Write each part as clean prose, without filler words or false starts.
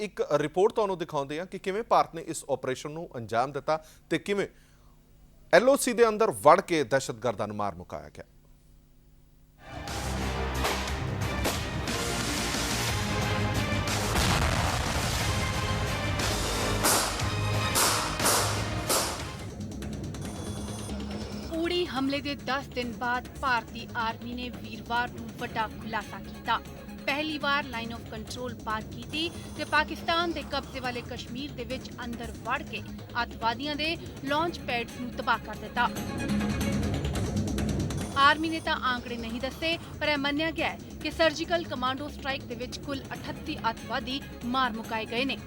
ਇੱਕ ਰਿਪੋਰਟ ਤੁਹਾਨੂੰ ਦਿਖਾਉਂਦੇ ਹਾਂ ਕਿ ਕਿਵੇਂ ਭਾਰਤ ਨੇ ਇਸ ਆਪਰੇਸ਼ਨ ਨੂੰ ਅੰਜਾਮ ਦਿੱਤਾ ਤੇ ਕਿਵੇਂ LOC ਦੇ ਅੰਦਰ ਵੜ ਕੇ ਦਹਿਸ਼ਤਗਰਦਾਂ ਨੂੰ ਮਾਰ ਮੁਕਾਇਆ ਗਿਆ। उड़ी हमले के 10 दिन बाद भारतीय आर्मी ने वीरवार को बड़ा खुलासा किया। पहली बार लाइन ऑफ कंट्रोल पार की थी ते पाकिस्तान के कब्जे वाले कश्मीर के विच अंदर वड़ के अतवादियों के लॉन्च पैड्स नूं तबाह कर दिता। आर्मी ने तो आंकड़े नहीं दसे पर यह मन्निया गया है कि सर्जिकल कमांडो स्ट्राइक के विच कुल 38 अतवादी मार मुकाए गए ने।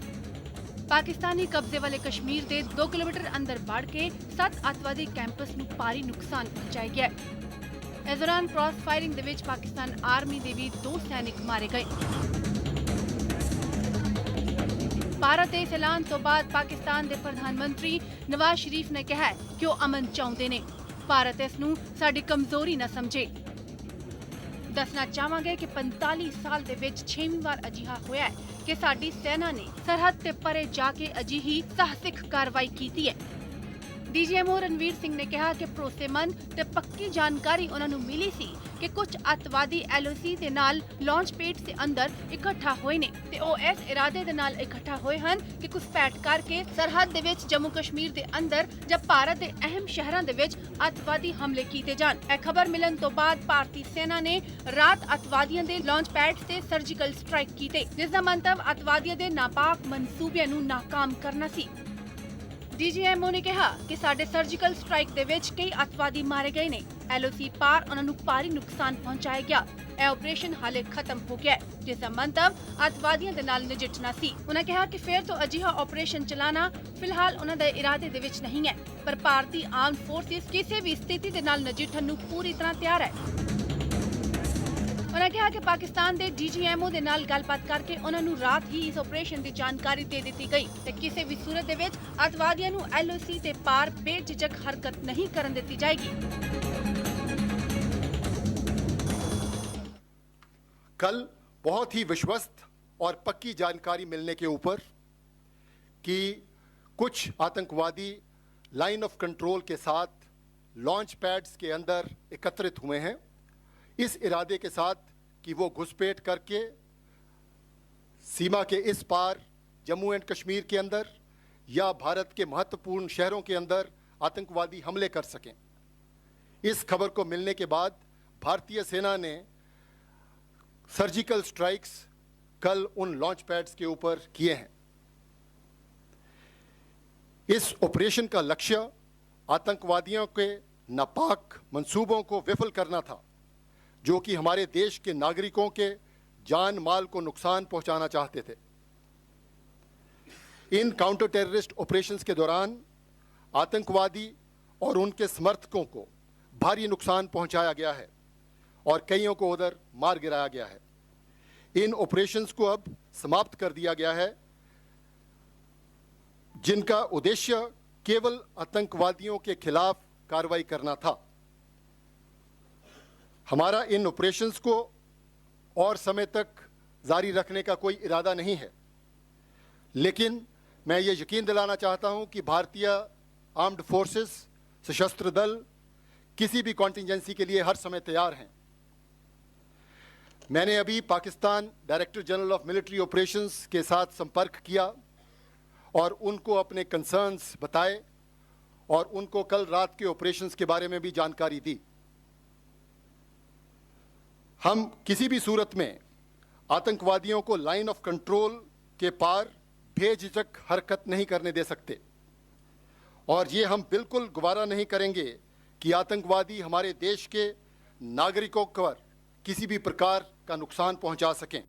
पाकिस्तानी कब्जे वाले कश्मीर के 2 किलोमीटर अंदर बढ़ के 7 अतवादी कैंपस नूं भारी नुकसान पहुंचाया गया। इस दौरान क्रॉस फायरिंग दे विच पाकिस्तान आर्मी के भी 2 सैनिक मारे गए। भारत के इस ऐलान तो बाद पाकिस्तान के प्रधानमंत्री नवाज शरीफ ने कहा कि वह अमन चाहते ने, भारत इसनूं साडी कमजोरी न समझे। दसना चाहांगे कि 45 साल दे विच 6वीं बार अजिहा होया है कि साडी सेना ने सरहद ते परे जाके अजिही साहसिक कार्रवाई की है। DGMO रणवीर सिंह ने कहा कि भरोसेमंद ते पक्की जानकारी उन्हां नूं मिली सी कि कुछ अतवादी LOC दे नाल लॉन्च पैड से अंदर इकट्ठा होए ने ते ओह इस इरादे दे नाल इकट्ठा होए हन कि घुसपैठ करके सरहद दे विच जम्मू कश्मीर दे अंदर जब भारत दे अहम शहरां दे विच अतवादी हमले कीते जान। यह खबर मिलन तो बाद भारतीय सेना ने रात अतवादियों दे लॉन्च पैड से सर्जिकल स्ट्राइक कीते, जिसदा मंतव अतवादियों दे नापाक मनसूबिਆਂ ਨੂੰ नाकाम करना सी। DGMO ने कहा कि साडे सर्जिकल स्ट्राइक दे विच कई अतवादी मारे गए ने, LOC पार उन्हां नूं भारी नुकसान पहुंचाया गया। यह ऑपरेशन हाले खत्म हो गया है, जिसका मंतव अतवादियों दे नाल नजिठना सी। उन्होंने कहा कि फिर तो अजिहा ऑपरेशन चलाना फिलहाल उन्हां दे इरादे दे विच नहीं है, पर भारतीय आर्म फोर्सेस किसी भी स्थिति दे नाल नजिठण नूं पूरी तरह तैयार है। उन्होंने कहा कि पाकिस्तान के DGMO दे नाल गलबात करके उन्होंने रात ही इस ऑपरेशन की जानकारी दे दी गई ते किसी भी सूरत दे विच अतवादियों नूं LOC ते पार बेझिझक हरकत नहीं करन दित्ती जाएगी। कल बहुत ही विश्वस्त और पक्की जानकारी मिलने के ऊपर कि कुछ आतंकवादी लाइन ऑफ कंट्रोल के साथ लॉन्च पैड्स के अंदर एकत्रित हुए हैं, इस इरादे के साथ कि वो घुसपैठ करके सीमा के इस पार जम्मू एंड कश्मीर के अंदर या भारत के महत्वपूर्ण शहरों के अंदर आतंकवादी हमले कर सकें। इस खबर को मिलने के बाद भारतीय सेना ने सर्जिकल स्ट्राइक्स कल उन लॉन्च पैड्स के ऊपर किए हैं। इस ऑपरेशन का लक्ष्य आतंकवादियों के नापाक मंसूबों को विफल करना था, जो कि हमारे देश के नागरिकों के जान माल को नुकसान पहुंचाना चाहते थे। इन काउंटर टेररिस्ट ऑपरेशंस के दौरान आतंकवादी और उनके समर्थकों को भारी नुकसान पहुंचाया गया है और कईयों को उधर मार गिराया गया है। इन ऑपरेशंस को अब समाप्त कर दिया गया है, जिनका उद्देश्य केवल आतंकवादियों के खिलाफ कार्रवाई करना था। हमारा इन ऑपरेशंस को और समय तक जारी रखने का कोई इरादा नहीं है, लेकिन मैं ये यकीन दिलाना चाहता हूं कि भारतीय आर्म्ड फोर्सेस, सशस्त्र दल किसी भी कॉन्टिंजेंसी के लिए हर समय तैयार हैं। मैंने अभी Pakistan director general of military operations के साथ संपर्क किया और उनको अपने कंसर्न्स बताए और उनको कल रात के ऑपरेशंस के बारे में भी जानकारी दी। हम किसी भी सूरत में आतंकवादियों को लाइन ऑफ कंट्रोल के पार बेझिझक हरकत नहीं करने दे सकते और ये हम बिल्कुल गवारा नहीं करेंगे कि आतंकवादी हमारे देश के नागरिकों पर किसी भी प्रकार का नुकसान पहुंचा सकें।